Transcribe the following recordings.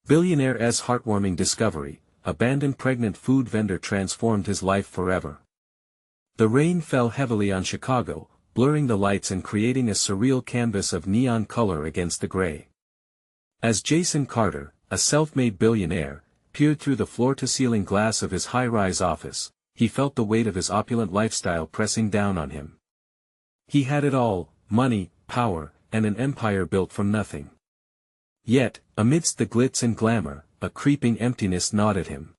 Billionaire's heartwarming discovery: abandoned pregnant food vendor transformed his life forever. The rain fell heavily on Chicago, blurring the lights and creating a surreal canvas of neon color against the gray. As Jason Carter, a self-made billionaire, peered through the floor-to-ceiling glass of his high-rise office, he felt the weight of his opulent lifestyle pressing down on him. He had it all: money, power, and an empire built from nothing. Yet, amidst the glitz and glamour, a creeping emptiness gnawed at him.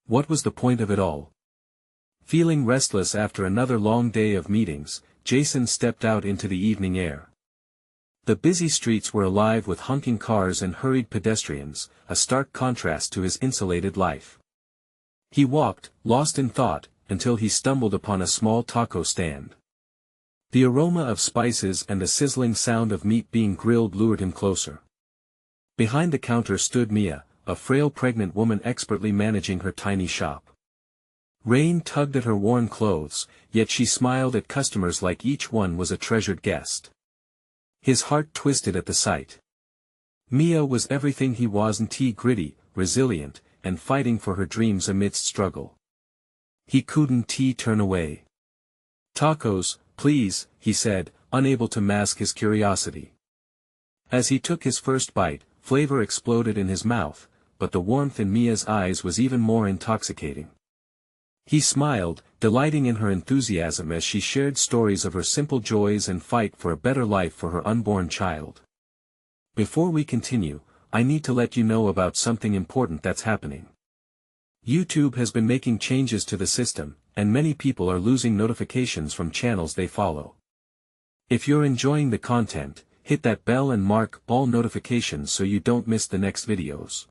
What was the point of it all? Feeling restless after another long day of meetings, Jason stepped out into the evening air. The busy streets were alive with honking cars and hurried pedestrians, a stark contrast to his insulated life. He walked, lost in thought, until he stumbled upon a small taco stand. The aroma of spices and the sizzling sound of meat being grilled lured him closer. Behind the counter stood Mia, a frail pregnant woman expertly managing her tiny shop. Rain tugged at her worn clothes, yet she smiled at customers like each one was a treasured guest. His heart twisted at the sight. Mia was everything he wasn't: gritty, resilient, and fighting for her dreams amidst struggle. He couldn't turn away. "Tacos, please," he said, unable to mask his curiosity. As he took his first bite, flavor exploded in his mouth, but the warmth in Mia's eyes was even more intoxicating. He smiled, delighting in her enthusiasm as she shared stories of her simple joys and fight for a better life for her unborn child. "Before we continue, I need to let you know about something important that's happening. YouTube has been making changes to the system, and many people are losing notifications from channels they follow. If you're enjoying the content, hit that bell and mark all notifications so you don't miss the next videos.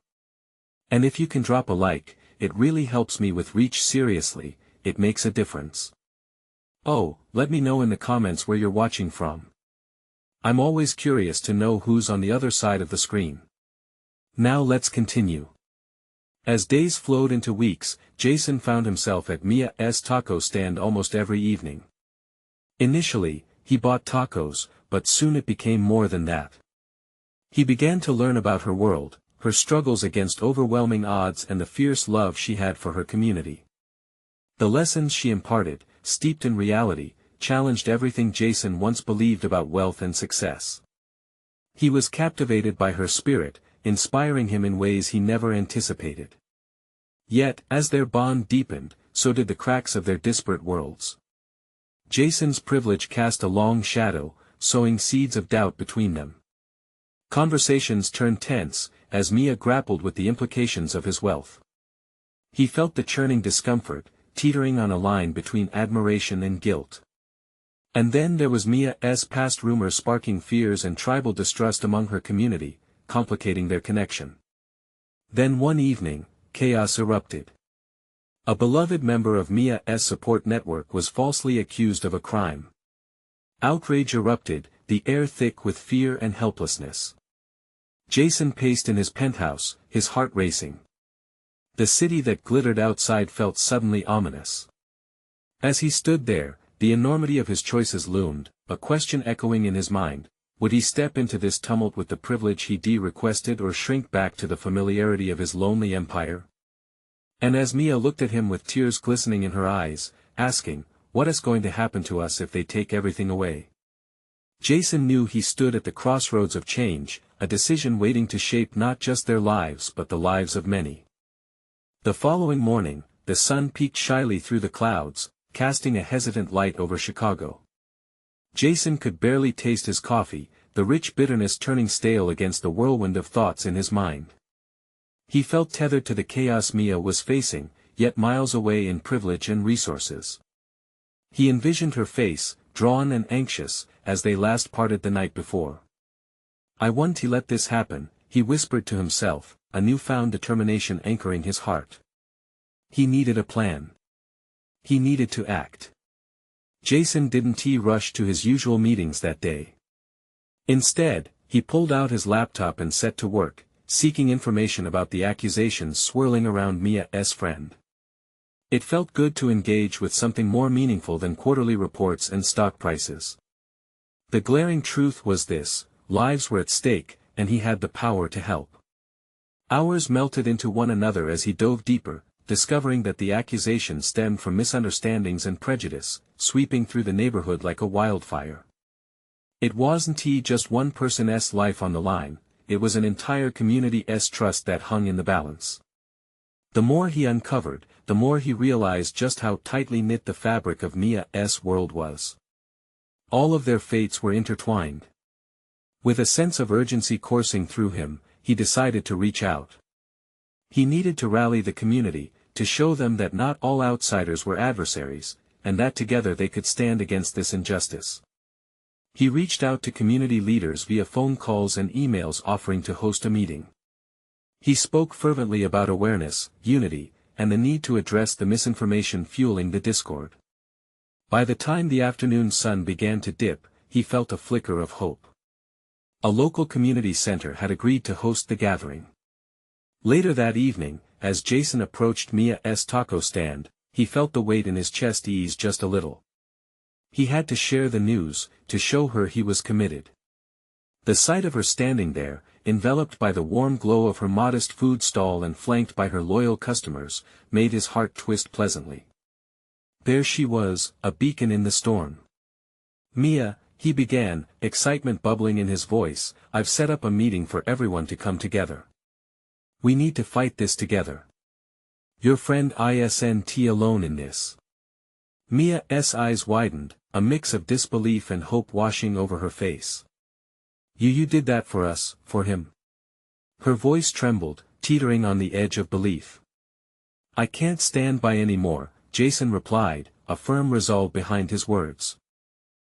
And if you can drop a like, it really helps me with reach. Seriously, it makes a difference. Oh, let me know in the comments where you're watching from. I'm always curious to know who's on the other side of the screen. Now let's continue." As days flowed into weeks, Jason found himself at Mia's taco stand almost every evening. Initially, he bought tacos, but soon it became more than that. He began to learn about her world, her struggles against overwhelming odds, and the fierce love she had for her community. The lessons she imparted, steeped in reality, challenged everything Jason once believed about wealth and success. He was captivated by her spirit, inspiring him in ways he never anticipated. Yet, as their bond deepened, so did the cracks of their disparate worlds. Jason's privilege cast a long shadow, sowing seeds of doubt between them. Conversations turned tense, as Mia grappled with the implications of his wealth. He felt the churning discomfort, teetering on a line between admiration and guilt. And then there was Mia's past rumors sparking fears and tribal distrust among her community, complicating their connection. Then one evening, chaos erupted. A beloved member of Mia's support network was falsely accused of a crime. Outrage erupted, the air thick with fear and helplessness. Jason paced in his penthouse, his heart racing. The city that glittered outside felt suddenly ominous. As he stood there, the enormity of his choices loomed, a question echoing in his mind: would he step into this tumult with the privilege he requested, or shrink back to the familiarity of his lonely empire? And as Mia looked at him with tears glistening in her eyes, asking, "What is going to happen to us if they take everything away?" Jason knew he stood at the crossroads of change, a decision waiting to shape not just their lives but the lives of many. The following morning, the sun peeked shyly through the clouds, casting a hesitant light over Chicago. Jason could barely taste his coffee, the rich bitterness turning stale against the whirlwind of thoughts in his mind. He felt tethered to the chaos Mia was facing, yet miles away in privilege and resources. He envisioned her face, drawn and anxious, as they last parted the night before. "I won't let this happen," he whispered to himself, a newfound determination anchoring his heart. He needed a plan. He needed to act. Jason didn't rush to his usual meetings that day. Instead, he pulled out his laptop and set to work, seeking information about the accusations swirling around Mia's friend. It felt good to engage with something more meaningful than quarterly reports and stock prices. The glaring truth was this: lives were at stake, and he had the power to help. Hours melted into one another as he dove deeper, discovering that the accusation stemmed from misunderstandings and prejudice, sweeping through the neighborhood like a wildfire. It wasn't just one person's life on the line, it was an entire community's trust that hung in the balance. The more he uncovered, the more he realized just how tightly knit the fabric of Mia's world was. All of their fates were intertwined. With a sense of urgency coursing through him, he decided to reach out. He needed to rally the community, to show them that not all outsiders were adversaries, and that together they could stand against this injustice. He reached out to community leaders via phone calls and emails offering to host a meeting. He spoke fervently about awareness, unity, and the need to address the misinformation fueling the discord. By the time the afternoon sun began to dip, he felt a flicker of hope. A local community center had agreed to host the gathering. Later that evening, as Jason approached Mia's taco stand, he felt the weight in his chest ease just a little. He had to share the news, to show her he was committed. The sight of her standing there, enveloped by the warm glow of her modest food stall and flanked by her loyal customers, made his heart twist pleasantly. There she was, a beacon in the storm. "Mia," he began, excitement bubbling in his voice, "I've set up a meeting for everyone to come together. We need to fight this together. Your friend isn't alone in this." Mia's eyes widened, a mix of disbelief and hope washing over her face. You did that for us, for him?" Her voice trembled, teetering on the edge of belief. "I can't stand by anymore," Jason replied, a firm resolve behind his words.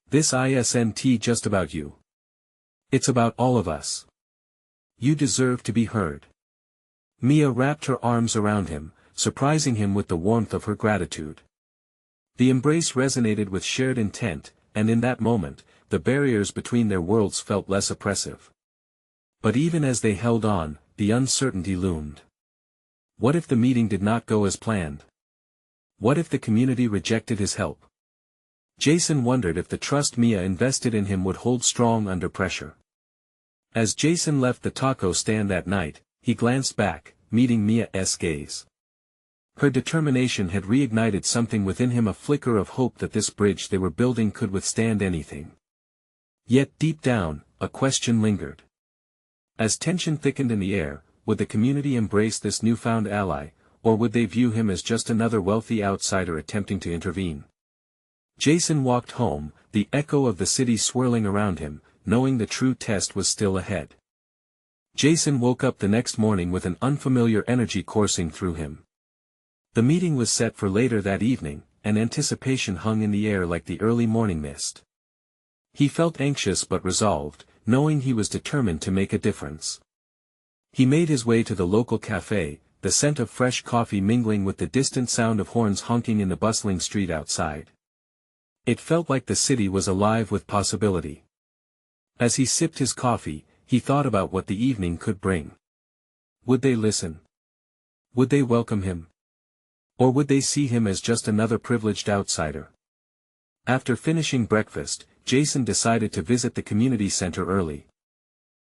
"This isn't just about you. It's about all of us. You deserve to be heard." Mia wrapped her arms around him, surprising him with the warmth of her gratitude. The embrace resonated with shared intent, and in that moment, the barriers between their worlds felt less oppressive. But even as they held on, the uncertainty loomed. What if the meeting did not go as planned? What if the community rejected his help? Jason wondered if the trust Mia invested in him would hold strong under pressure. As Jason left the taco stand that night, he glanced back, meeting Mia's gaze. Her determination had reignited something within him, a flicker of hope that this bridge they were building could withstand anything. Yet deep down, a question lingered. As tension thickened in the air, would the community embrace this newfound ally, or would they view him as just another wealthy outsider attempting to intervene? Jason walked home, the echo of the city swirling around him, knowing the true test was still ahead. Jason woke up the next morning with an unfamiliar energy coursing through him. The meeting was set for later that evening, and anticipation hung in the air like the early morning mist. He felt anxious but resolved, knowing he was determined to make a difference. He made his way to the local cafe, the scent of fresh coffee mingling with the distant sound of horns honking in the bustling street outside. It felt like the city was alive with possibility. As he sipped his coffee, he thought about what the evening could bring. Would they listen? Would they welcome him? Or would they see him as just another privileged outsider? After finishing breakfast, Jason decided to visit the community center early.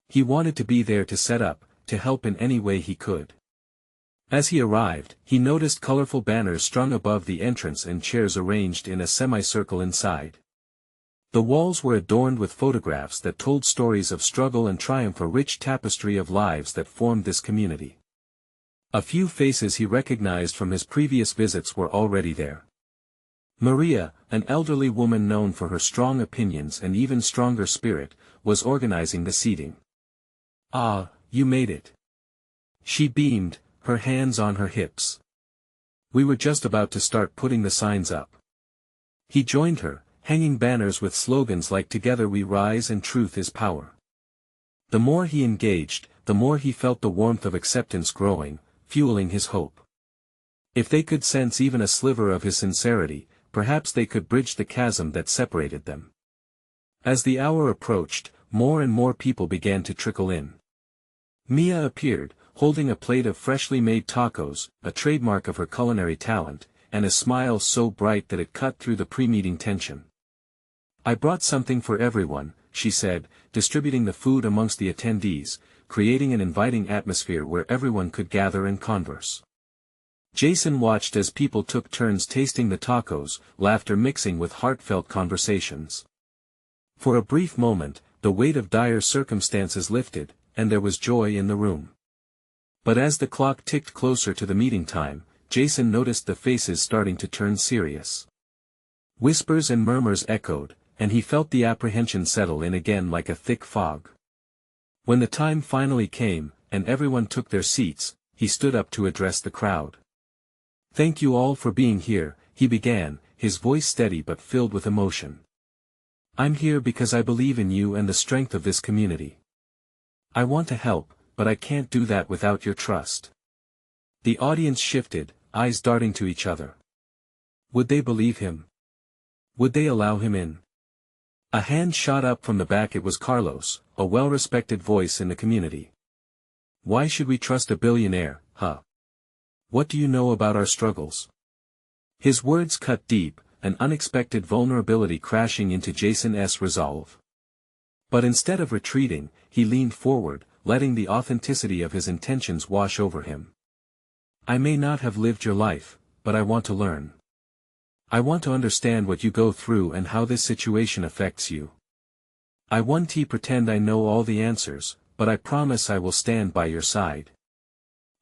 He wanted to be there to set up, to help in any way he could. As he arrived, he noticed colorful banners strung above the entrance and chairs arranged in a semicircle inside. The walls were adorned with photographs that told stories of struggle and triumph, a rich tapestry of lives that formed this community. A few faces he recognized from his previous visits were already there. Maria, an elderly woman known for her strong opinions and even stronger spirit, was organizing the seating. "Ah, you made it." She beamed, her hands on her hips. "We were just about to start putting the signs up." He joined her, hanging banners with slogans like "Together we rise" and "Truth is power." The more he engaged, the more he felt the warmth of acceptance growing, fueling his hope. If they could sense even a sliver of his sincerity, perhaps they could bridge the chasm that separated them. As the hour approached, more and more people began to trickle in. Mia appeared, holding a plate of freshly made tacos, a trademark of her culinary talent, and a smile so bright that it cut through the pre-meeting tension. "I brought something for everyone," she said, distributing the food amongst the attendees, creating an inviting atmosphere where everyone could gather and converse. Jason watched as people took turns tasting the tacos, laughter mixing with heartfelt conversations. For a brief moment, the weight of dire circumstances lifted, and there was joy in the room. But as the clock ticked closer to the meeting time, Jason noticed the faces starting to turn serious. Whispers and murmurs echoed, and he felt the apprehension settle in again like a thick fog. When the time finally came, and everyone took their seats, he stood up to address the crowd. "Thank you all for being here," he began, his voice steady but filled with emotion. "I'm here because I believe in you and the strength of this community. I want to help, but I can't do that without your trust." The audience shifted, eyes darting to each other. Would they believe him? Would they allow him in? A hand shot up from the back. It was Carlos, a well-respected voice in the community. "Why should we trust a billionaire, huh? What do you know about our struggles?" His words cut deep, an unexpected vulnerability crashing into Jason's resolve. But instead of retreating, he leaned forward, letting the authenticity of his intentions wash over him. "I may not have lived your life, but I want to learn. I want to understand what you go through and how this situation affects you. I won't pretend I know all the answers, but I promise I will stand by your side."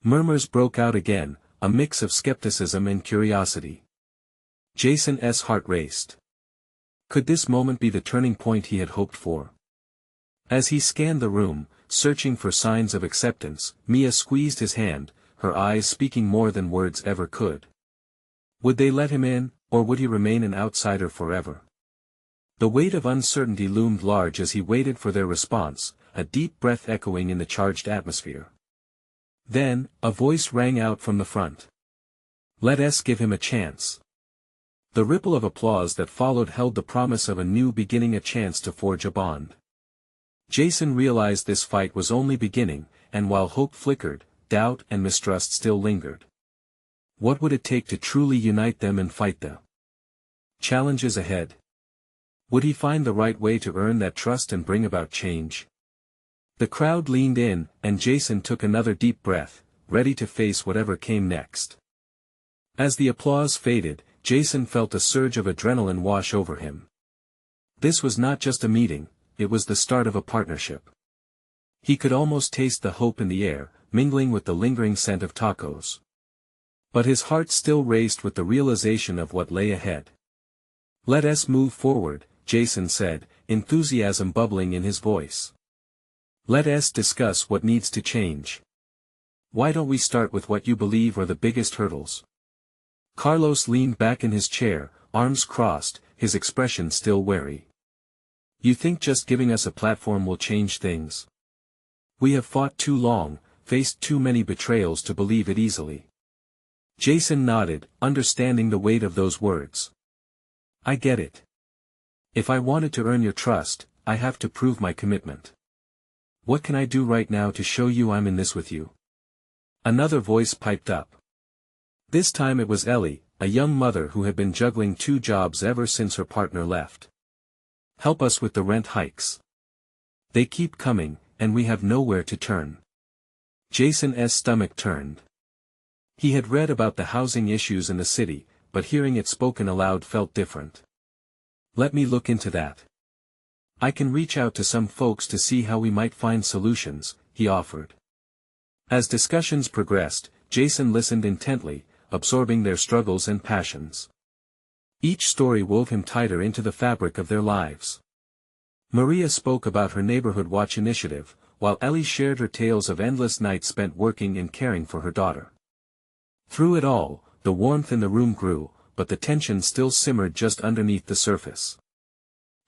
Murmurs broke out again, a mix of skepticism and curiosity. Jason's heart raced. Could this moment be the turning point he had hoped for? As he scanned the room, searching for signs of acceptance, Mia squeezed his hand, her eyes speaking more than words ever could. Would they let him in, or would he remain an outsider forever? The weight of uncertainty loomed large as he waited for their response, a deep breath echoing in the charged atmosphere. Then, a voice rang out from the front. "Let us give him a chance." The ripple of applause that followed held the promise of a new beginning, a chance to forge a bond. Jason realized this fight was only beginning, and while hope flickered, doubt and mistrust still lingered. What would it take to truly unite them and fight the challenges ahead? Would he find the right way to earn that trust and bring about change? The crowd leaned in, and Jason took another deep breath, ready to face whatever came next. As the applause faded, Jason felt a surge of adrenaline wash over him. This was not just a meeting, it was the start of a partnership. He could almost taste the hope in the air, mingling with the lingering scent of tacos. But his heart still raced with the realization of what lay ahead. "Let us move forward," Jason said, enthusiasm bubbling in his voice. "Let us discuss what needs to change. Why don't we start with what you believe are the biggest hurdles?" Carlos leaned back in his chair, arms crossed, his expression still wary. "You think just giving us a platform will change things? We have fought too long, faced too many betrayals to believe it easily." Jason nodded, understanding the weight of those words. "I get it. If I wanted to earn your trust, I have to prove my commitment. What can I do right now to show you I'm in this with you?" Another voice piped up. This time it was Ellie, a young mother who had been juggling 2 jobs ever since her partner left. "Help us with the rent hikes. They keep coming, and we have nowhere to turn." Jason's stomach turned. He had read about the housing issues in the city, but hearing it spoken aloud felt different. "Let me look into that. I can reach out to some folks to see how we might find solutions," he offered. As discussions progressed, Jason listened intently, absorbing their struggles and passions. Each story wove him tighter into the fabric of their lives. Maria spoke about her neighborhood watch initiative, while Ellie shared her tales of endless nights spent working and caring for her daughter. Through it all, the warmth in the room grew, but the tension still simmered just underneath the surface.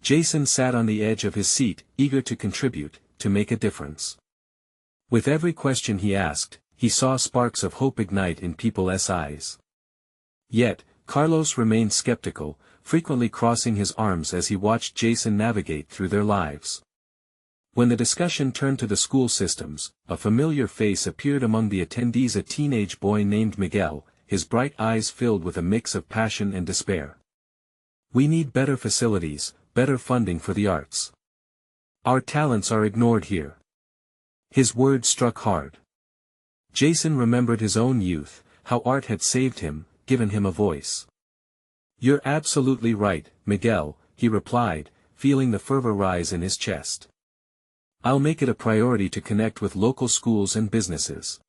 Jason sat on the edge of his seat, eager to contribute, to make a difference. With every question he asked, he saw sparks of hope ignite in people's eyes. Yet, Carlos remained skeptical, frequently crossing his arms as he watched Jason navigate through their lives. When the discussion turned to the school systems, a familiar face appeared among the attendees, a teenage boy named Miguel, his bright eyes filled with a mix of passion and despair. "We need better facilities, better funding for the arts. Our talents are ignored here." His words struck hard. Jason remembered his own youth, how art had saved him, given him a voice. "You're absolutely right, Miguel," he replied, feeling the fervor rise in his chest. "I'll make it a priority to connect with local schools and businesses.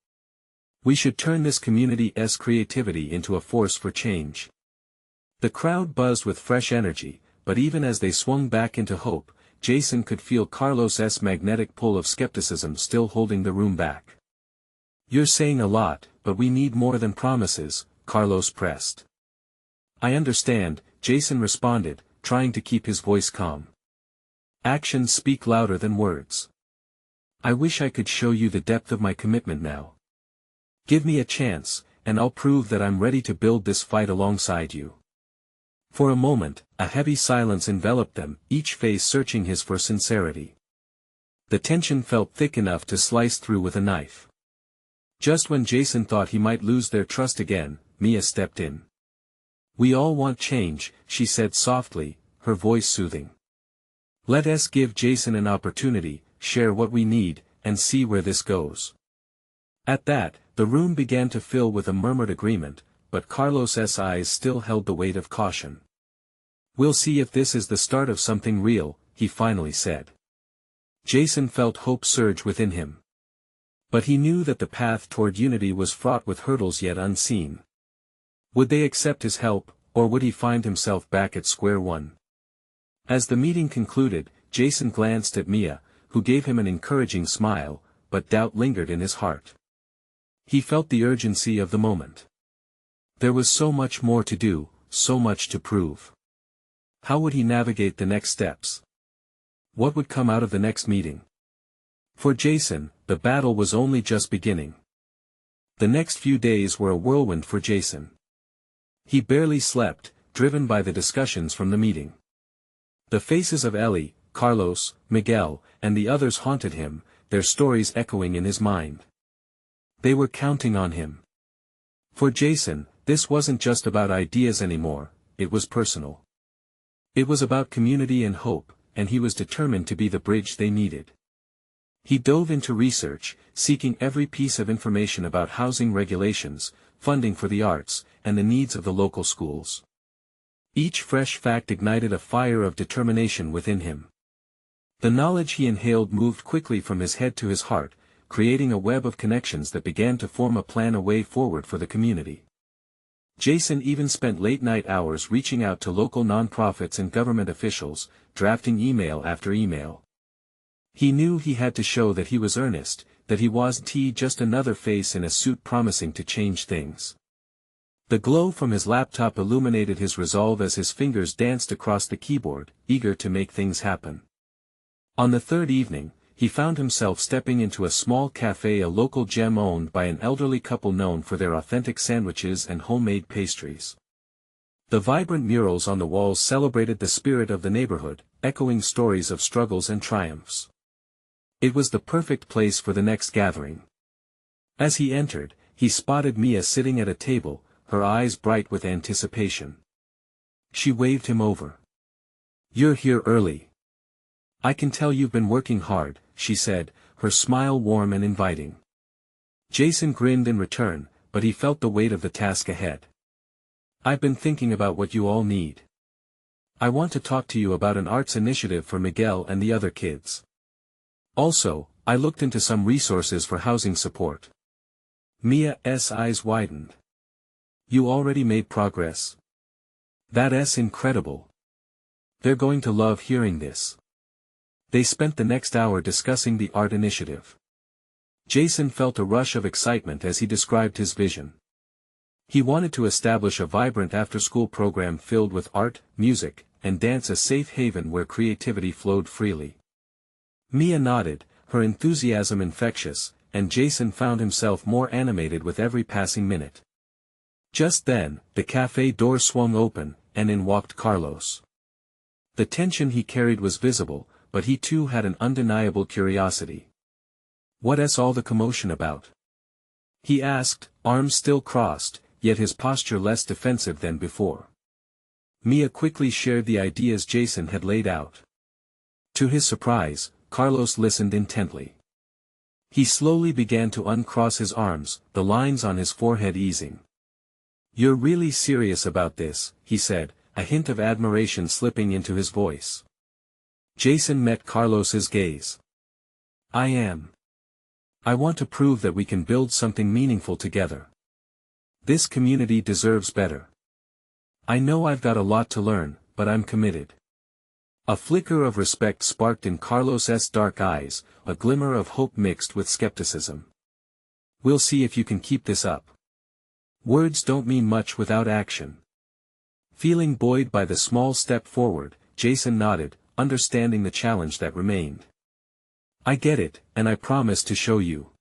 We should turn this community's creativity into a force for change." The crowd buzzed with fresh energy, but even as they swung back into hope, Jason could feel Carlos's magnetic pull of skepticism still holding the room back. "You're saying a lot, but we need more than promises," Carlos pressed. "I understand," Jason responded, trying to keep his voice calm. "Actions speak louder than words. I wish I could show you the depth of my commitment now. Give me a chance, and I'll prove that I'm ready to build this fight alongside you." For a moment, a heavy silence enveloped them, each face searching his for sincerity. The tension felt thick enough to slice through with a knife. Just when Jason thought he might lose their trust again, Mia stepped in. "We all want change," she said softly, her voice soothing. "Let us give Jason an opportunity, share what we need, and see where this goes." At that, the room began to fill with a murmured agreement, but Carlos's eyes still held the weight of caution. "We'll see if this is the start of something real," he finally said. Jason felt hope surge within him. But he knew that the path toward unity was fraught with hurdles yet unseen. Would they accept his help, or would he find himself back at square one? As the meeting concluded, Jason glanced at Mia, who gave him an encouraging smile, but doubt lingered in his heart. He felt the urgency of the moment. There was so much more to do, so much to prove. How would he navigate the next steps? What would come out of the next meeting? For Jason, the battle was only just beginning. The next few days were a whirlwind for Jason. He barely slept, driven by the discussions from the meeting. The faces of Ellie, Carlos, Miguel, and the others haunted him, their stories echoing in his mind. They were counting on him. For Jason, this wasn't just about ideas anymore, it was personal. It was about community and hope, and he was determined to be the bridge they needed. He dove into research, seeking every piece of information about housing regulations, funding for the arts, and the needs of the local schools. Each fresh fact ignited a fire of determination within him. The knowledge he inhaled moved quickly from his head to his heart, creating a web of connections that began to form a plan, a way forward for the community. Jason even spent late-night hours reaching out to local nonprofits and government officials, drafting email after email. He knew he had to show that he was earnest, that he wasn't just another face in a suit promising to change things. The glow from his laptop illuminated his resolve as his fingers danced across the keyboard, eager to make things happen. On the third evening, he found himself stepping into a small cafe, a local gem owned by an elderly couple known for their authentic sandwiches and homemade pastries. The vibrant murals on the walls celebrated the spirit of the neighborhood, echoing stories of struggles and triumphs. It was the perfect place for the next gathering. As he entered, he spotted Mia sitting at a table, her eyes bright with anticipation. She waved him over. "You're here early. I can tell you've been working hard," she said, her smile warm and inviting. Jason grinned in return, but he felt the weight of the task ahead. "I've been thinking about what you all need. I want to talk to you about an arts initiative for Miguel and the other kids. Also, I looked into some resources for housing support." Mia's eyes widened. "You already made progress? That's incredible. They're going to love hearing this." They spent the next hour discussing the art initiative. Jason felt a rush of excitement as he described his vision. He wanted to establish a vibrant after-school program filled with art, music, and dance, a safe haven where creativity flowed freely. Mia nodded, her enthusiasm infectious, and Jason found himself more animated with every passing minute. Just then, the cafe door swung open, and in walked Carlos. The tension he carried was visible, but he too had an undeniable curiosity. "What's all the commotion about?" he asked, arms still crossed, yet his posture less defensive than before. Mia quickly shared the ideas Jason had laid out. To his surprise, Carlos listened intently. He slowly began to uncross his arms, the lines on his forehead easing. "You're really serious about this," he said, a hint of admiration slipping into his voice. Jason met Carlos's gaze. "I am. I want to prove that we can build something meaningful together. This community deserves better. I know I've got a lot to learn, but I'm committed." A flicker of respect sparked in Carlos's dark eyes, a glimmer of hope mixed with skepticism. "We'll see if you can keep this up. Words don't mean much without action." Feeling buoyed by the small step forward, Jason nodded, understanding the challenge that remained. "I get it, and I promise to show you."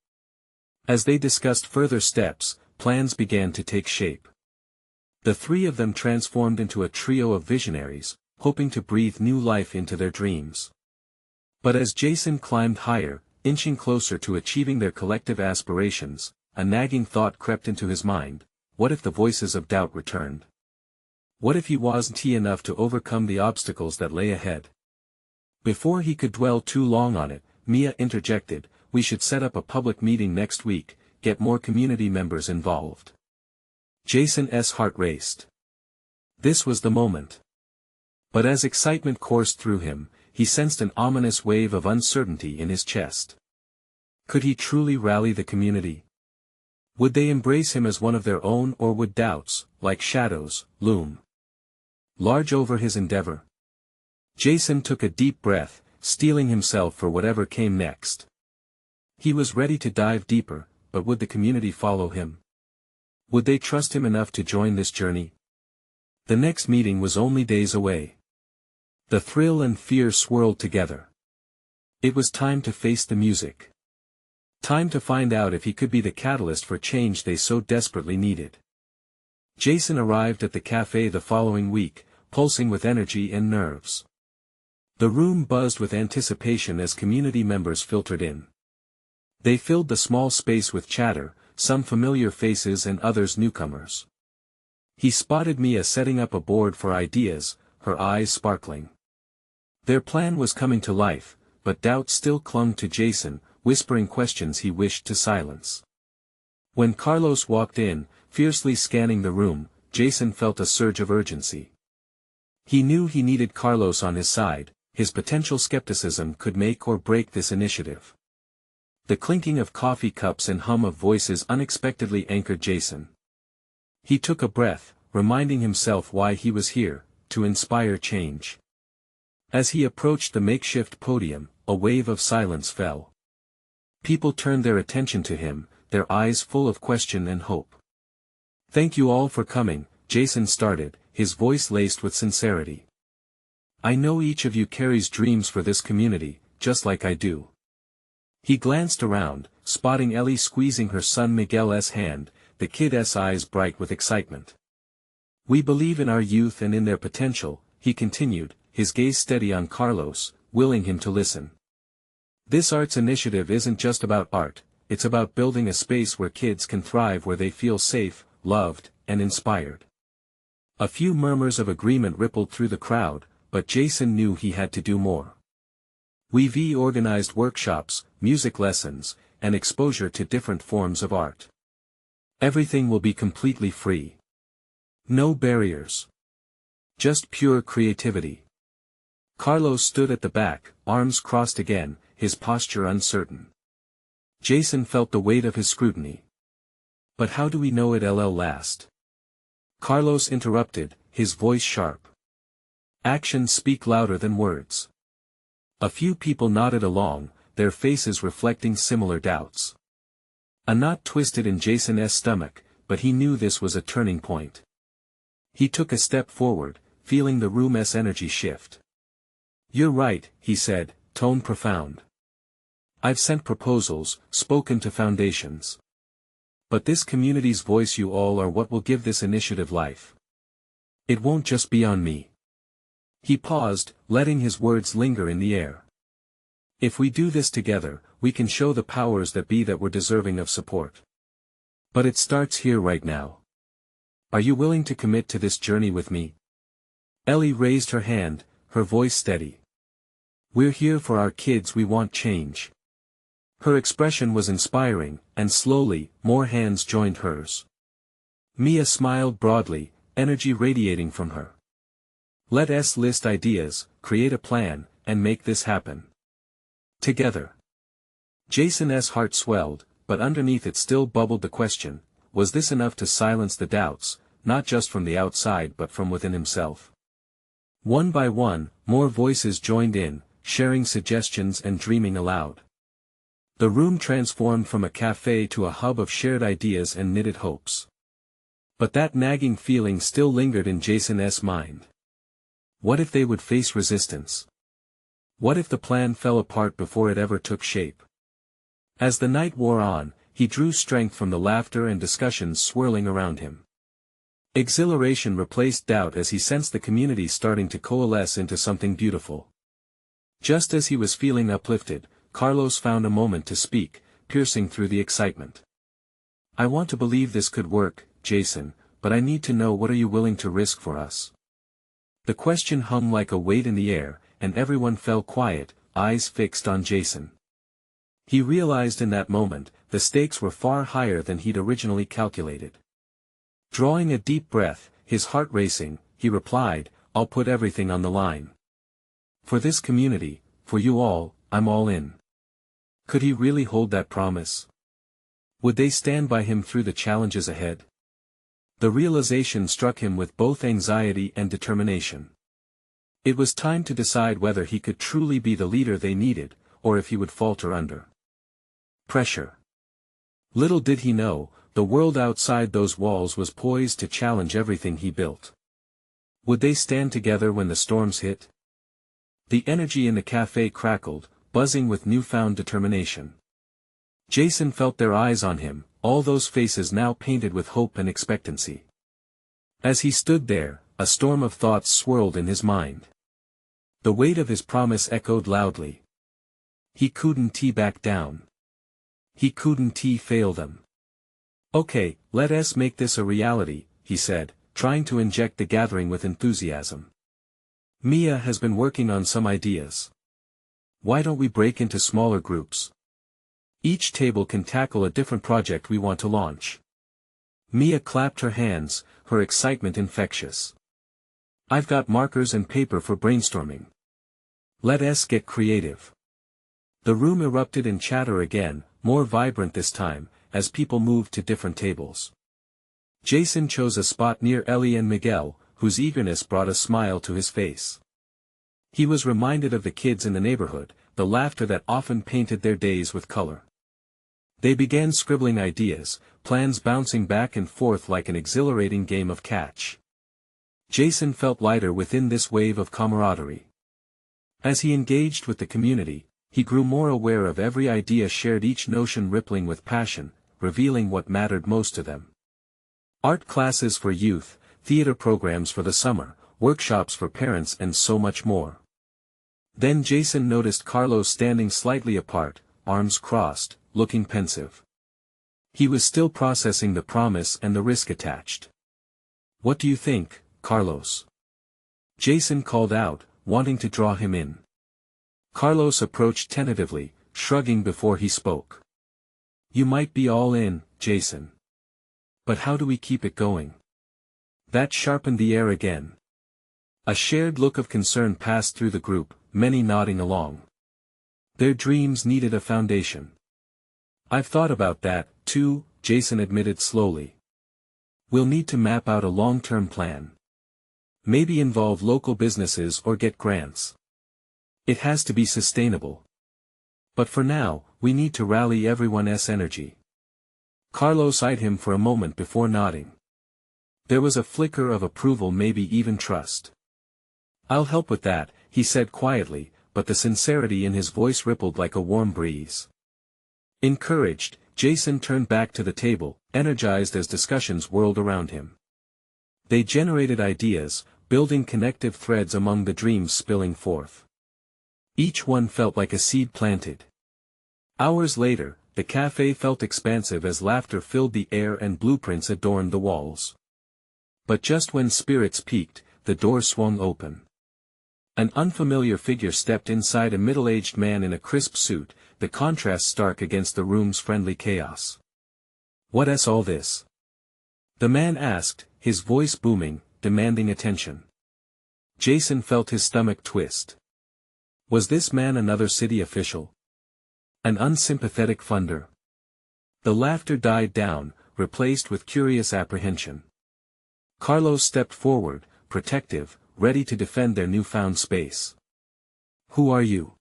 As they discussed further steps, plans began to take shape. The three of them transformed into a trio of visionaries, hoping to breathe new life into their dreams. But as Jason climbed higher, inching closer to achieving their collective aspirations, a nagging thought crept into his mind: what if the voices of doubt returned? What if he wasn't enough to overcome the obstacles that lay ahead? Before he could dwell too long on it, Mia interjected, "We should set up a public meeting next week, get more community members involved." Jason's heart raced. This was the moment. But as excitement coursed through him, he sensed an ominous wave of uncertainty in his chest. Could he truly rally the community? Would they embrace him as one of their own, or would doubts, like shadows, loom large over his endeavor? Jason took a deep breath, steeling himself for whatever came next. He was ready to dive deeper, but would the community follow him? Would they trust him enough to join this journey? The next meeting was only days away. The thrill and fear swirled together. It was time to face the music. Time to find out if he could be the catalyst for change they so desperately needed. Jason arrived at the cafe the following week, pulsing with energy and nerves. The room buzzed with anticipation as community members filtered in. They filled the small space with chatter, some familiar faces and others newcomers. He spotted Mia setting up a board for ideas, her eyes sparkling. Their plan was coming to life, but doubt still clung to Jason, whispering questions he wished to silence. When Carlos walked in, fiercely scanning the room, Jason felt a surge of urgency. He knew he needed Carlos on his side. His potential skepticism could make or break this initiative. The clinking of coffee cups and hum of voices unexpectedly anchored Jason. He took a breath, reminding himself why he was here, to inspire change. As he approached the makeshift podium, a wave of silence fell. People turned their attention to him, their eyes full of question and hope. "Thank you all for coming," Jason started, his voice laced with sincerity. "I know each of you carries dreams for this community, just like I do." He glanced around, spotting Ellie squeezing her son Miguel's hand, the kid's eyes bright with excitement. "We believe in our youth and in their potential," he continued, his gaze steady on Carlos, willing him to listen. "This arts initiative isn't just about art, it's about building a space where kids can thrive, where they feel safe, loved, and inspired." A few murmurs of agreement rippled through the crowd, but Jason knew he had to do more. We've organized workshops, music lessons, and exposure to different forms of art. Everything will be completely free. No barriers. Just pure creativity. Carlos stood at the back, arms crossed again, his posture uncertain. Jason felt the weight of his scrutiny. "But how do we know it'll last?" Carlos interrupted, his voice sharp. "Actions speak louder than words." A few people nodded along, their faces reflecting similar doubts. A knot twisted in Jason's stomach, but he knew this was a turning point. He took a step forward, feeling the room's energy shift. "You're right," he said, tone profound. "I've sent proposals, spoken to foundations. But this community's voice, you all are what will give this initiative life. It won't just be on me." He paused, letting his words linger in the air. "If we do this together, we can show the powers that be that we're deserving of support. But it starts here right now. Are you willing to commit to this journey with me?" Ellie raised her hand, her voice steady. "We're here for our kids, we want change." Her expression was inspiring, and slowly, more hands joined hers. Mia smiled broadly, energy radiating from her. Let us list ideas, create a plan, and make this happen. Together. Jason's heart swelled, but underneath it still bubbled the question, was this enough to silence the doubts, not just from the outside but from within himself? One by one, more voices joined in, sharing suggestions and dreaming aloud. The room transformed from a cafe to a hub of shared ideas and knitted hopes. But that nagging feeling still lingered in Jason's mind. What if they would face resistance? What if the plan fell apart before it ever took shape? As the night wore on, he drew strength from the laughter and discussions swirling around him. Exhilaration replaced doubt as he sensed the community starting to coalesce into something beautiful. Just as he was feeling uplifted, Carlos found a moment to speak, piercing through the excitement. I want to believe this could work, Jason, but I need to know, what are you willing to risk for us? The question hung like a weight in the air, and everyone fell quiet, eyes fixed on Jason. He realized in that moment, the stakes were far higher than he'd originally calculated. Drawing a deep breath, his heart racing, he replied, I'll put everything on the line. For this community, for you all, I'm all in. Could he really hold that promise? Would they stand by him through the challenges ahead? The realization struck him with both anxiety and determination. It was time to decide whether he could truly be the leader they needed, or if he would falter under pressure. Little did he know, the world outside those walls was poised to challenge everything he built. Would they stand together when the storms hit? The energy in the cafe crackled, buzzing with newfound determination. Jason felt their eyes on him, all those faces now painted with hope and expectancy. As he stood there, a storm of thoughts swirled in his mind. The weight of his promise echoed loudly. He couldn't back down. He couldn't fail them. Okay, let us make this a reality, he said, trying to inject the gathering with enthusiasm. Mia has been working on some ideas. Why don't we break into smaller groups? Each table can tackle a different project we want to launch. Mia clapped her hands, her excitement infectious. I've got markers and paper for brainstorming. Let us get creative. The room erupted in chatter again, more vibrant this time, as people moved to different tables. Jason chose a spot near Ellie and Miguel, whose eagerness brought a smile to his face. He was reminded of the kids in the neighborhood, the laughter that often painted their days with color. They began scribbling ideas, plans bouncing back and forth like an exhilarating game of catch. Jason felt lighter within this wave of camaraderie. As he engaged with the community, he grew more aware of every idea shared, each notion rippling with passion, revealing what mattered most to them. Art classes for youth, theater programs for the summer, workshops for parents, and so much more. Then Jason noticed Carlos standing slightly apart, arms crossed, looking pensive. He was still processing the promise and the risk attached. What do you think, Carlos? Jason called out, wanting to draw him in. Carlos approached tentatively, shrugging before he spoke. You might be all in, Jason. But how do we keep it going? That sharpened the air again. A shared look of concern passed through the group, many nodding along. Their dreams needed a foundation. I've thought about that, too, Jason admitted slowly. We'll need to map out a long-term plan. Maybe involve local businesses or get grants. It has to be sustainable. But for now, we need to rally everyone's energy. Carlos eyed him for a moment before nodding. There was a flicker of approval, maybe even trust. I'll help with that, he said quietly, but the sincerity in his voice rippled like a warm breeze. Encouraged, Jason turned back to the table, energized as discussions whirled around him. They generated ideas, building connective threads among the dreams spilling forth. Each one felt like a seed planted. Hours later, the cafe felt expansive as laughter filled the air and blueprints adorned the walls. But just when spirits peaked, the door swung open. An unfamiliar figure stepped inside, a middle-aged man in a crisp suit, the contrast stark against the room's friendly chaos. "What's all this?" the man asked, his voice booming, demanding attention. Jason felt his stomach twist. Was this man another city official? An unsympathetic funder? The laughter died down, replaced with curious apprehension. Carlos stepped forward, protective, ready to defend their newfound space. "Who are you?"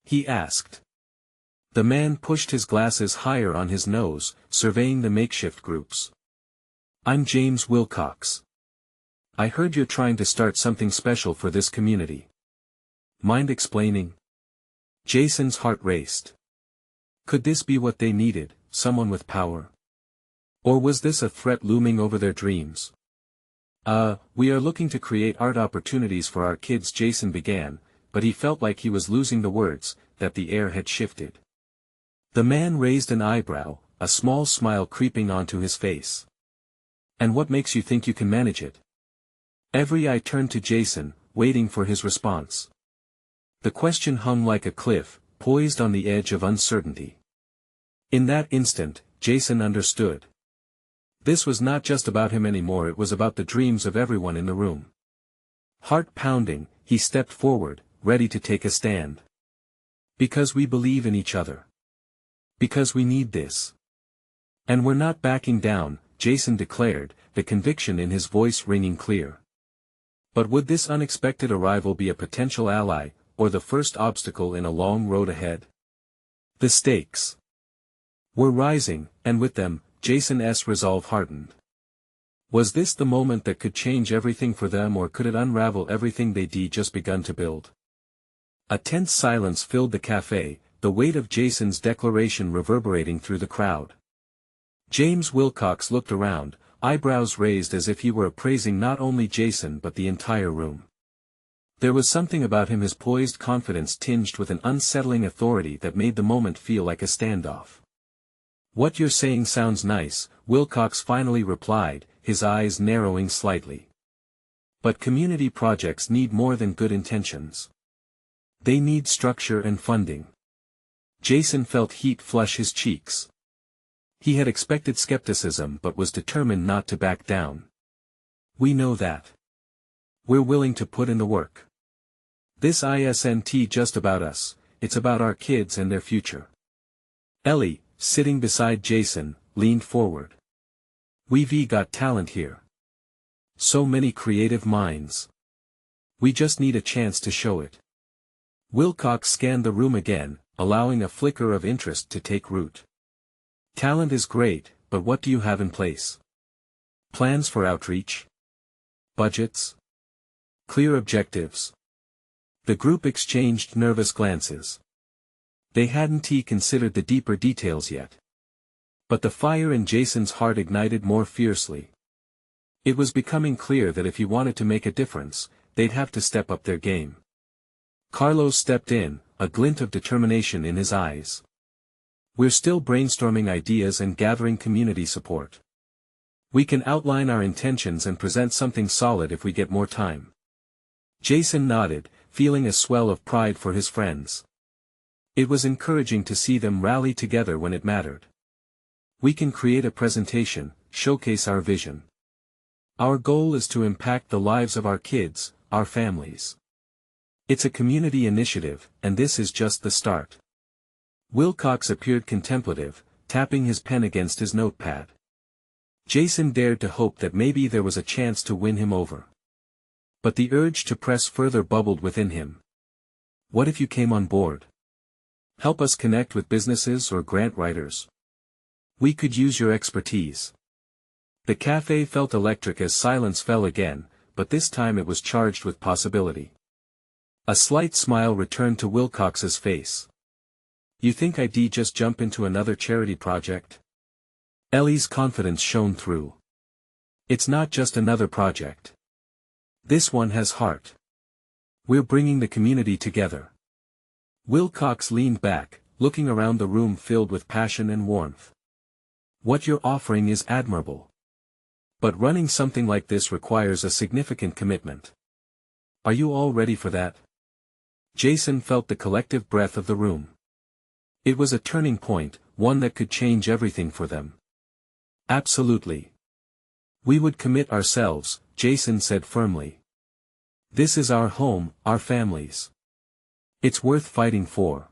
he asked. The man pushed his glasses higher on his nose, surveying the makeshift groups. "I'm James Wilcox. I heard you're trying to start something special for this community. Mind explaining?" Jason's heart raced. Could this be what they needed, someone with power? Or was this a threat looming over their dreams? We are looking to create art opportunities for our kids," Jason began, but he felt like he was losing the words, that the air had shifted. The man raised an eyebrow, a small smile creeping onto his face. "And what makes you think you can manage it?" Every eye turned to Jason, waiting for his response. The question hung like a cliff, poised on the edge of uncertainty. In that instant, Jason understood. This was not just about him anymore, it was about the dreams of everyone in the room. Heart pounding, he stepped forward, ready to take a stand. "Because we believe in each other. Because we need this. And we're not backing down," Jason declared, the conviction in his voice ringing clear. But would this unexpected arrival be a potential ally, or the first obstacle in a long road ahead? The stakes were rising, and with them, Jason's resolve hardened. Was this the moment that could change everything for them, or could it unravel everything they'd just begun to build? A tense silence filled the cafe, the weight of Jason's declaration reverberating through the crowd. James Wilcox looked around, eyebrows raised as if he were appraising not only Jason but the entire room. There was something about him, his poised confidence tinged with an unsettling authority that made the moment feel like a standoff. "What you're saying sounds nice," Wilcox finally replied, his eyes narrowing slightly. "But community projects need more than good intentions. They need structure and funding." Jason felt heat flush his cheeks. He had expected skepticism but was determined not to back down. "We know that. We're willing to put in the work. This isn't just about us, it's about our kids and their future." Ellie, sitting beside Jason, leaned forward. "We've got talent here. So many creative minds. We just need a chance to show it." Wilcox scanned the room again, allowing a flicker of interest to take root. "Talent is great, but what do you have in place? Plans for outreach? Budgets? Clear objectives?" The group exchanged nervous glances. They hadn't considered the deeper details yet. But the fire in Jason's heart ignited more fiercely. It was becoming clear that if he wanted to make a difference, they'd have to step up their game. Carlos stepped in, a glint of determination in his eyes. "We're still brainstorming ideas and gathering community support. We can outline our intentions and present something solid if we get more time." Jason nodded, feeling a swell of pride for his friends. It was encouraging to see them rally together when it mattered. "We can create a presentation, showcase our vision. Our goal is to impact the lives of our kids, our families. It's a community initiative, and this is just the start." Wilcox appeared contemplative, tapping his pen against his notepad. Jason dared to hope that maybe there was a chance to win him over. But the urge to press further bubbled within him. "What if you came on board? Help us connect with businesses or grant writers. We could use your expertise." The cafe felt electric as silence fell again, but this time it was charged with possibility. A slight smile returned to Wilcox's face. "You think I'd just jump into another charity project?" Ellie's confidence shone through. "It's not just another project. This one has heart. We're bringing the community together." Wilcox leaned back, looking around the room filled with passion and warmth. "What you're offering is admirable. But running something like this requires a significant commitment. Are you all ready for that? Jason felt the collective breath of the room. It was a turning point, one that could change everything for them. Absolutely. We would commit ourselves, Jason said firmly. This is our home, our families. It's worth fighting for.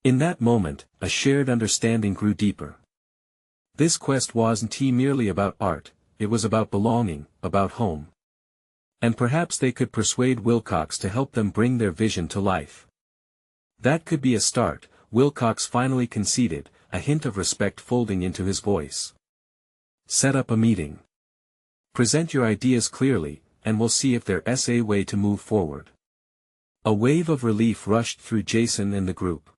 In that moment, a shared understanding grew deeper. This quest wasn't merely about art, it was about belonging, about home. And perhaps they could persuade Wilcox to help them bring their vision to life. That could be a start, Wilcox finally conceded, a hint of respect folding into his voice. Set up a meeting. Present your ideas clearly, and we'll see if there's a way to move forward. A wave of relief rushed through Jason and the group.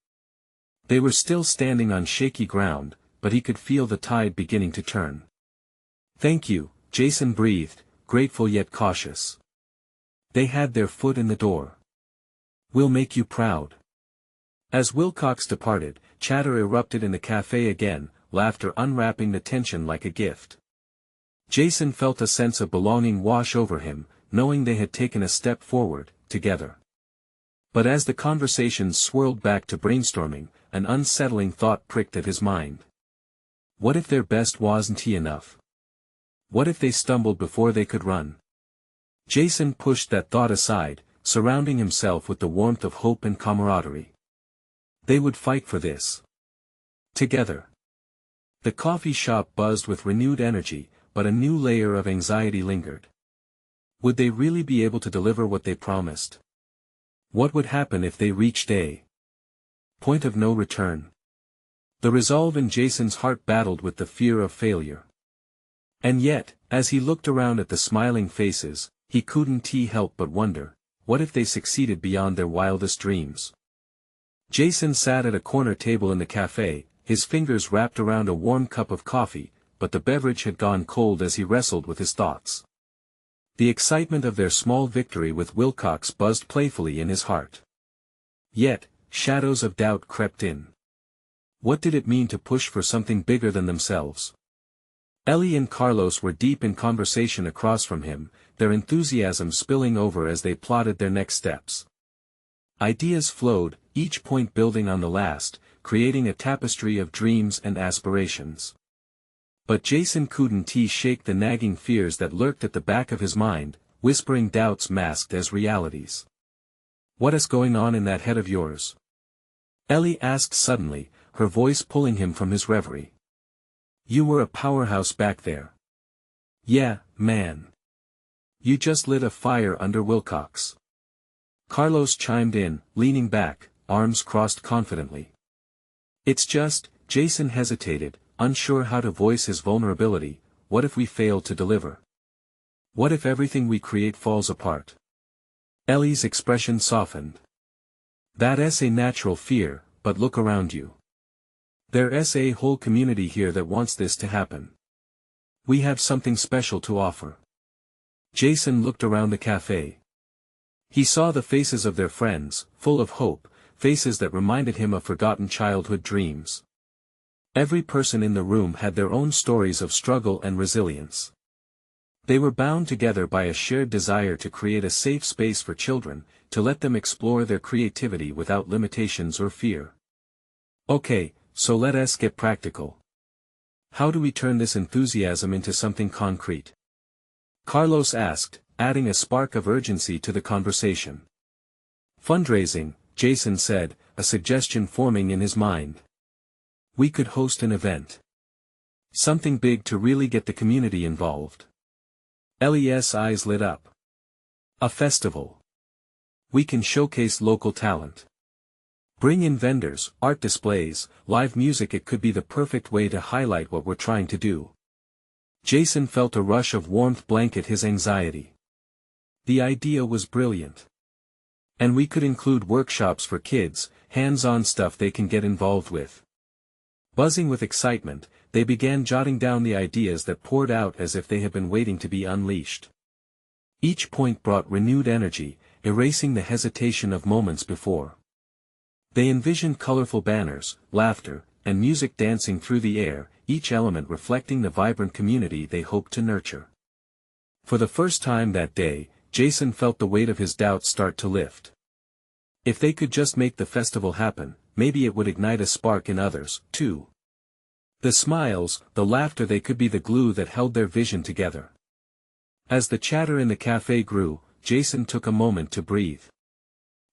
They were still standing on shaky ground, but he could feel the tide beginning to turn. Thank you, Jason breathed, grateful yet cautious. They had their foot in the door. We'll make you proud. As Wilcox departed, chatter erupted in the cafe again, laughter unwrapping the tension like a gift. Jason felt a sense of belonging wash over him, knowing they had taken a step forward, together. But as the conversation swirled back to brainstorming, an unsettling thought pricked at his mind. What if their best wasn't enough? What if they stumbled before they could run? Jason pushed that thought aside, surrounding himself with the warmth of hope and camaraderie. They would fight for this. Together. The coffee shop buzzed with renewed energy, but a new layer of anxiety lingered. Would they really be able to deliver what they promised? What would happen if they reached a point of no return? The resolve in Jason's heart battled with the fear of failure. And yet, as he looked around at the smiling faces, he couldn't help but wonder, what if they succeeded beyond their wildest dreams? Jason sat at a corner table in the cafe, his fingers wrapped around a warm cup of coffee, but the beverage had gone cold as he wrestled with his thoughts. The excitement of their small victory with Wilcox buzzed playfully in his heart. Yet, shadows of doubt crept in. What did it mean to push for something bigger than themselves? Ellie and Carlos were deep in conversation across from him, their enthusiasm spilling over as they plotted their next steps. Ideas flowed, each point building on the last, creating a tapestry of dreams and aspirations. But Jason couldn't shake the nagging fears that lurked at the back of his mind, whispering doubts masked as realities. What is going on in that head of yours? Ellie asked suddenly, her voice pulling him from his reverie. You were a powerhouse back there. Yeah, man. You just lit a fire under Wilcox. Carlos chimed in, leaning back, arms crossed confidently. It's just, Jason hesitated, unsure how to voice his vulnerability. What if we fail to deliver? What if everything we create falls apart? Ellie's expression softened. That's a natural fear, but look around you. There's a whole community here that wants this to happen. We have something special to offer. Jason looked around the cafe. He saw the faces of their friends, full of hope, faces that reminded him of forgotten childhood dreams. Every person in the room had their own stories of struggle and resilience. They were bound together by a shared desire to create a safe space for children, to let them explore their creativity without limitations or fear. Okay, so let us get practical. How do we turn this enthusiasm into something concrete? Carlos asked, adding a spark of urgency to the conversation. Fundraising, Jason said, a suggestion forming in his mind. We could host an event. Something big to really get the community involved. Ellie's eyes lit up. A festival. We can showcase local talent. Bring in vendors, art displays, live music. It could be the perfect way to highlight what we're trying to do. Jason felt a rush of warmth blanket his anxiety. The idea was brilliant. And we could include workshops for kids, hands-on stuff they can get involved with. Buzzing with excitement, they began jotting down the ideas that poured out as if they had been waiting to be unleashed. Each point brought renewed energy, erasing the hesitation of moments before. They envisioned colorful banners, laughter, and music dancing through the air, each element reflecting the vibrant community they hoped to nurture. For the first time that day, Jason felt the weight of his doubts start to lift. If they could just make the festival happen, maybe it would ignite a spark in others, too. The smiles, the laughter, they could be the glue that held their vision together. As the chatter in the cafe grew, Jason took a moment to breathe.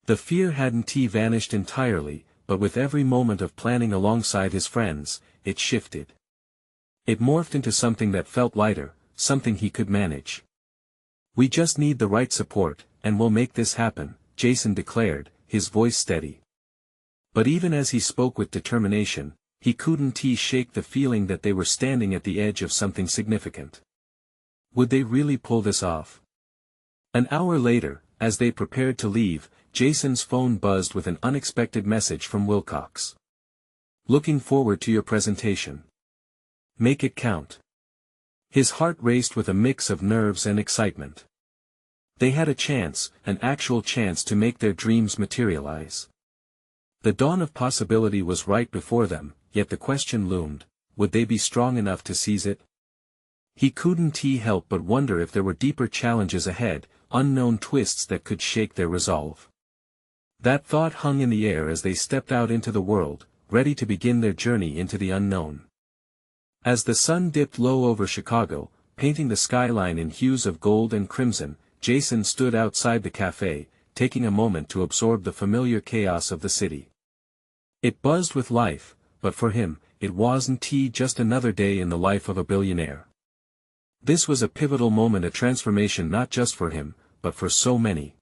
The fear hadn't vanished entirely, but with every moment of planning alongside his friends, it shifted. It morphed into something that felt lighter, something he could manage. "We just need the right support, and we'll make this happen," Jason declared, his voice steady. But even as he spoke with determination, he couldn't shake the feeling that they were standing at the edge of something significant. Would they really pull this off? An hour later, as they prepared to leave, Jason's phone buzzed with an unexpected message from Wilcox. "Looking forward to your presentation. Make it count." His heart raced with a mix of nerves and excitement. They had a chance, an actual chance to make their dreams materialize. The dawn of possibility was right before them, yet the question loomed, would they be strong enough to seize it? He couldn't help but wonder if there were deeper challenges ahead, unknown twists that could shake their resolve. That thought hung in the air as they stepped out into the world, ready to begin their journey into the unknown. As the sun dipped low over Chicago, painting the skyline in hues of gold and crimson, Jason stood outside the cafe, taking a moment to absorb the familiar chaos of the city. It buzzed with life, but for him, it wasn't just another day in the life of a billionaire. This was a pivotal moment, a transformation not just for him, but for so many.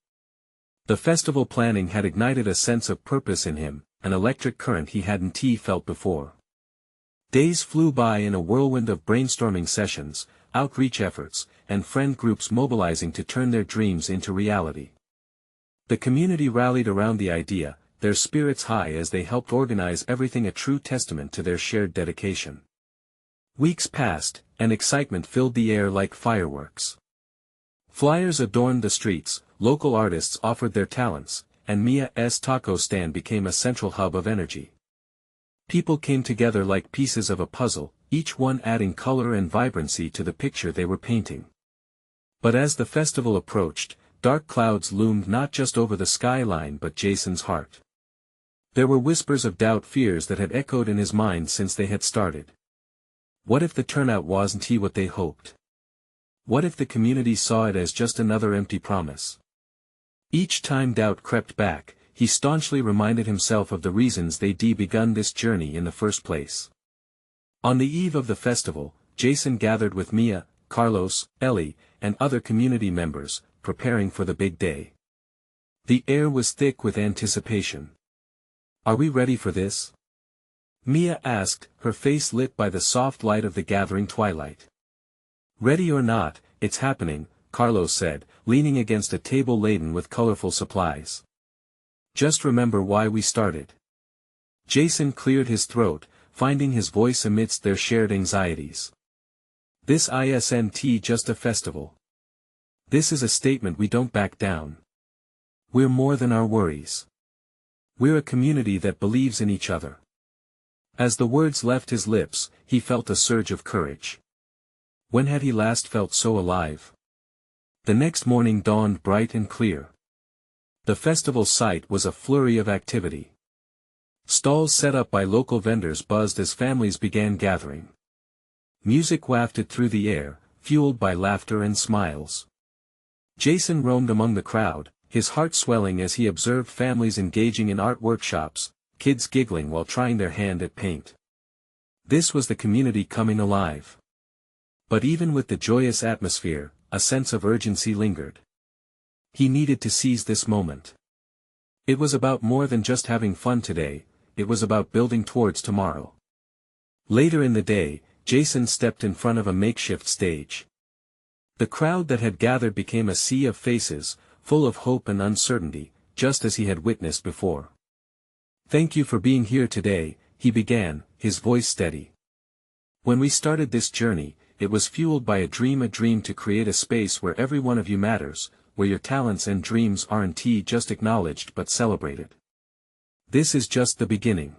The festival planning had ignited a sense of purpose in him, an electric current he hadn't felt before. Days flew by in a whirlwind of brainstorming sessions, outreach efforts, and friend groups mobilizing to turn their dreams into reality. The community rallied around the idea, their spirits high as they helped organize everything, a true testament to their shared dedication. Weeks passed, and excitement filled the air like fireworks. Flyers adorned the streets, local artists offered their talents, and Mia's taco stand became a central hub of energy. People came together like pieces of a puzzle, each one adding color and vibrancy to the picture they were painting. But as the festival approached, dark clouds loomed not just over the skyline but Jason's heart. There were whispers of doubt, fears that had echoed in his mind since they had started. What if the turnout wasn't what they hoped? What if the community saw it as just another empty promise? Each time doubt crept back, he staunchly reminded himself of the reasons they'd begun this journey in the first place. On the eve of the festival, Jason gathered with Mia, Carlos, Ellie, and other community members, preparing for the big day. The air was thick with anticipation. "Are we ready for this?" Mia asked, her face lit by the soft light of the gathering twilight. "Ready or not, it's happening," Carlos said, leaning against a table laden with colorful supplies. "Just remember why we started." Jason cleared his throat, finding his voice amidst their shared anxieties. "This isn't just a festival. This is a statement we don't back down. We're more than our worries. We're a community that believes in each other." As the words left his lips, he felt a surge of courage. When had he last felt so alive? The next morning dawned bright and clear. The festival site was a flurry of activity. Stalls set up by local vendors buzzed as families began gathering. Music wafted through the air, fueled by laughter and smiles. Jason roamed among the crowd, his heart swelling as he observed families engaging in art workshops, kids giggling while trying their hand at paint. This was the community coming alive. But even with the joyous atmosphere, a sense of urgency lingered. He needed to seize this moment. It was about more than just having fun today, it was about building towards tomorrow. Later in the day, Jason stepped in front of a makeshift stage. The crowd that had gathered became a sea of faces, full of hope and uncertainty, just as he had witnessed before. "Thank you for being here today," he began, his voice steady. "When we started this journey, it was fueled by a dream to create a space where every one of you matters, where your talents and dreams aren't just acknowledged but celebrated. This is just the beginning."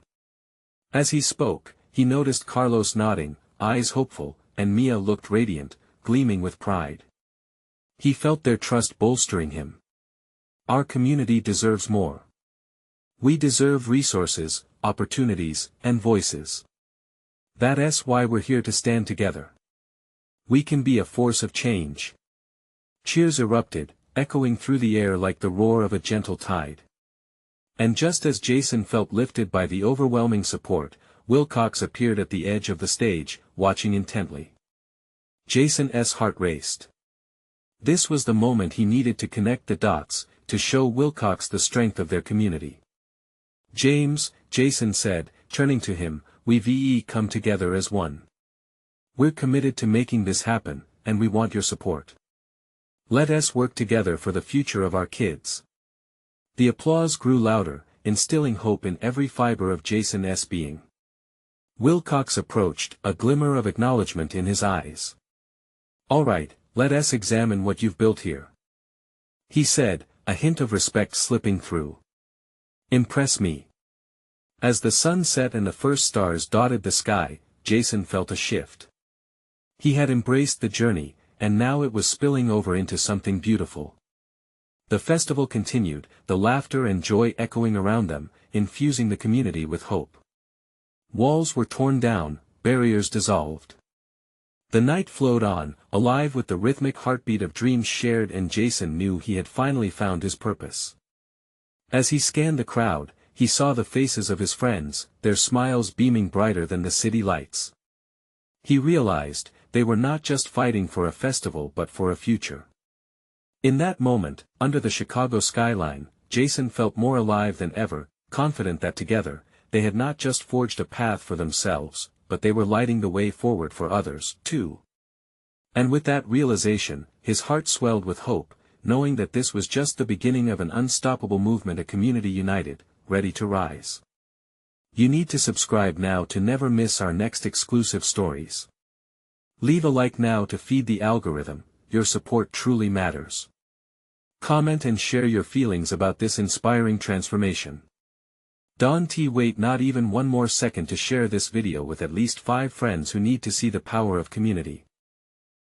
As he spoke, he noticed Carlos nodding, eyes hopeful, and Mia looked radiant, gleaming with pride. He felt their trust bolstering him. Our community deserves more. We deserve resources, opportunities, and voices. That's why we're here to stand together. We can be a force of change. Cheers erupted, echoing through the air like the roar of a gentle tide. And just as Jason felt lifted by the overwhelming support, Wilcox appeared at the edge of the stage, watching intently. Jason's heart raced. This was the moment he needed to connect the dots, to show Wilcox the strength of their community. James, Jason said, turning to him, we've come together as one. We're committed to making this happen, and we want your support. Let us work together for the future of our kids. The applause grew louder, instilling hope in every fiber of Jason's being. Wilcox approached, a glimmer of acknowledgement in his eyes. All right, let us examine what you've built here. He said, a hint of respect slipping through. Impress me. As the sun set and the first stars dotted the sky, Jason felt a shift. He had embraced the journey, and now it was spilling over into something beautiful. The festival continued, the laughter and joy echoing around them, infusing the community with hope. Walls were torn down, barriers dissolved. The night flowed on, alive with the rhythmic heartbeat of dreams shared, and Jason knew he had finally found his purpose. As he scanned the crowd, he saw the faces of his friends, their smiles beaming brighter than the city lights. He realized, they were not just fighting for a festival but for a future. In that moment, under the Chicago skyline, Jason felt more alive than ever, confident that together, they had not just forged a path for themselves, but they were lighting the way forward for others, too. And with that realization, his heart swelled with hope, knowing that this was just the beginning of an unstoppable movement, a community united, ready to rise. You need to subscribe now to never miss our next exclusive stories. Leave a like now to feed the algorithm, your support truly matters. Comment and share your feelings about this inspiring transformation. Don't wait not even one more second to share this video with at least 5 friends who need to see the power of community.